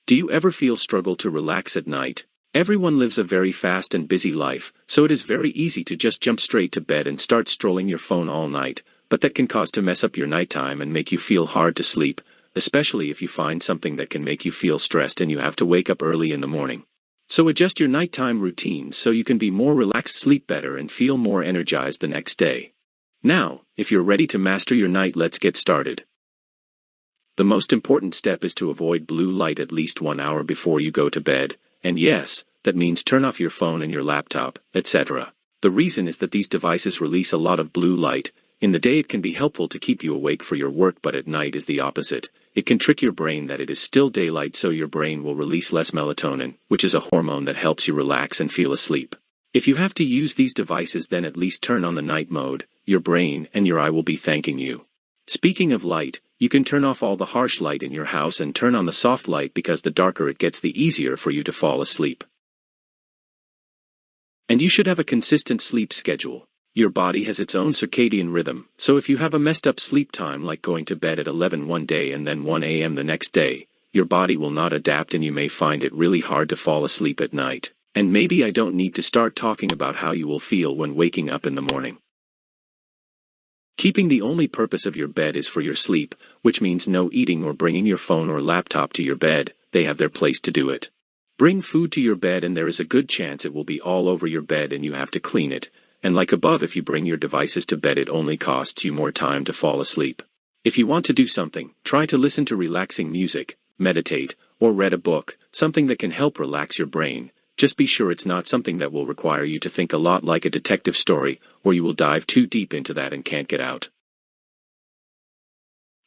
Do you ever feel struggle to relax at night? Everyone lives a very fast and busy life, so it is very easy to just jump straight to bed and start strolling your phone all night, but that can cause to mess up your nighttime and make you feel hard to sleep, especially if you find something that can make you feel stressed and you have to wake up early in the morning. So adjust your nighttime routines so you can be more relaxed, sleep better, and feel more energized the next day. Now, if you're ready to master your night, let's get started. The most important step is to avoid blue light at least 1 hour before you go to bed, and yes, that means turn off your phone and your laptop, etc. The reason is that these devices release a lot of blue light. In the day it can be helpful to keep you awake for your work, but at night is the opposite. It can trick your brain that it is still daylight, so your brain will release less melatonin, which is a hormone that helps you relax and feel asleep. If you have to use these devices, then at least turn on the night mode. Your brain and your eye will be thanking you. Speaking of light, you can turn off all the harsh light in your house and turn on the soft light, because the darker it gets, the easier for you to fall asleep. And you should have a consistent sleep schedule. Your body has its own circadian rhythm, so if you have a messed up sleep time like going to bed at 11 one day and then 1 a.m. the next day, your body will not adapt and you may find it really hard to fall asleep at night. And maybe I don't need to start talking about how you will feel when waking up in the morning. Keeping the only purpose of your bed is for your sleep, which means no eating or bringing your phone or laptop to your bed. They have their place to do it. Bring food to your bed and there is a good chance it will be all over your bed and you have to clean it. And like above, if you bring your devices to bed, it only costs you more time to fall asleep. If you want to do something, try to listen to relaxing music, meditate, or read a book, something that can help relax your brain. Just be sure it's not something that will require you to think a lot like a detective story, or you will dive too deep into that and can't get out.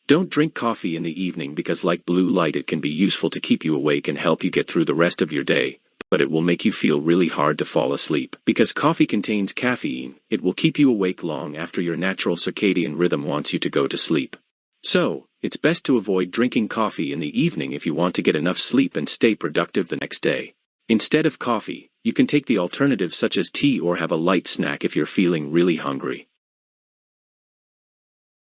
Don't drink coffee in the evening because, like blue light, it can be useful to keep you awake and help you get through the rest of your day, but it will make you feel really hard to fall asleep. Because coffee contains caffeine, it will keep you awake long after your natural circadian rhythm wants you to go to sleep. So, it's best to avoid drinking coffee in the evening if you want to get enough sleep and stay productive the next day. Instead of coffee, you can take the alternatives such as tea or have a light snack if you're feeling really hungry.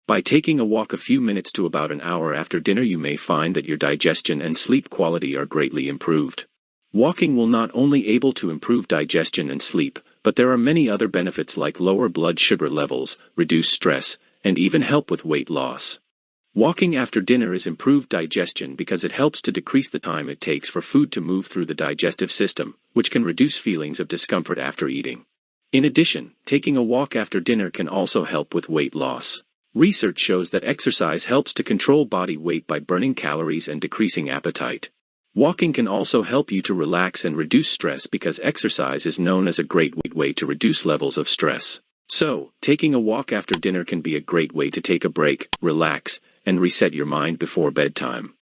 By taking a walk a few minutes to about an hour after dinner, you may find that your digestion and sleep quality are greatly improved. Walking will not only able to improve digestion and sleep, but there are many other benefits like lower blood sugar levels, reduce stress, and even help with weight loss. Walking after dinner is improved digestion because it helps to decrease the time it takes for food to move through the digestive system, which can reduce feelings of discomfort after eating. In addition, taking a walk after dinner can also help with weight loss. Research shows that exercise helps to control body weight by burning calories and decreasing appetite. Walking can also help you to relax and reduce stress because exercise is known as a great way to reduce levels of stress. So, taking a walk after dinner can be a great way to take a break, relax, and reset your mind before bedtime.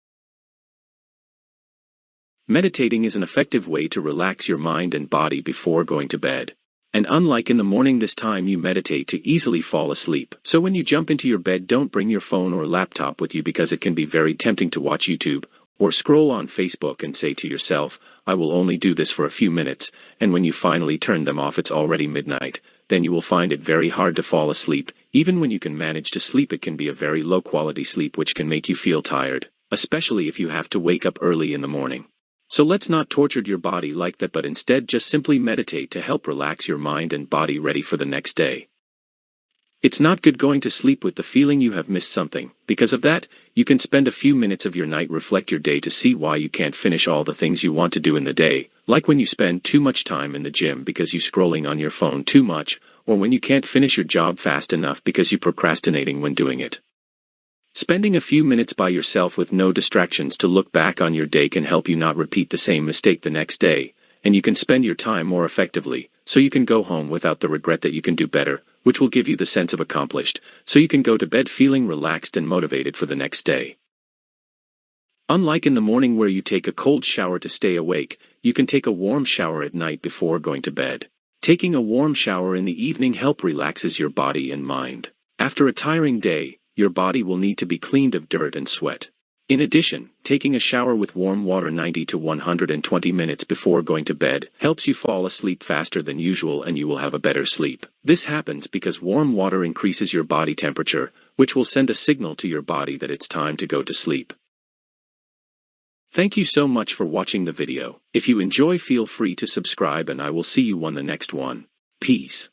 Meditating is an effective way to relax your mind and body before going to bed. And unlike in the morning, this time you meditate to easily fall asleep. So when you jump into your bed, don't bring your phone or laptop with you because it can be very tempting to watch YouTube or scroll on Facebook and say to yourself, I will only do this for a few minutes, and when you finally turn them off it's already midnight. Then you will find it very hard to fall asleep. Even when you can manage to sleep, it can be a very low quality sleep which can make you feel tired, especially if you have to wake up early in the morning. So let's not torture your body like that, but instead just simply meditate to help relax your mind and body ready for the next day. It's not good going to sleep with the feeling you have missed something. Because of that, you can spend a few minutes of your night, reflect your day to see why you can't finish all the things you want to do in the day, like when you spend too much time in the gym because you're scrolling on your phone too much, or when you can't finish your job fast enough because you're procrastinating when doing it. Spending a few minutes by yourself with no distractions to look back on your day can help you not repeat the same mistake the next day, and you can spend your time more effectively, so you can go home without the regret that you can do better, which will give you the sense of accomplished, so you can go to bed feeling relaxed and motivated for the next day. Unlike in the morning where you take a cold shower to stay awake, you can take a warm shower at night before going to bed. Taking a warm shower in the evening helps relaxes your body and mind. After a tiring day, your body will need to be cleaned of dirt and sweat. In addition, taking a shower with warm water 90 to 120 minutes before going to bed helps you fall asleep faster than usual and you will have a better sleep. This happens because warm water increases your body temperature, which will send a signal to your body that it's time to go to sleep. Thank you so much for watching the video. If you enjoy, feel free to subscribe and I will see you on the next one. Peace.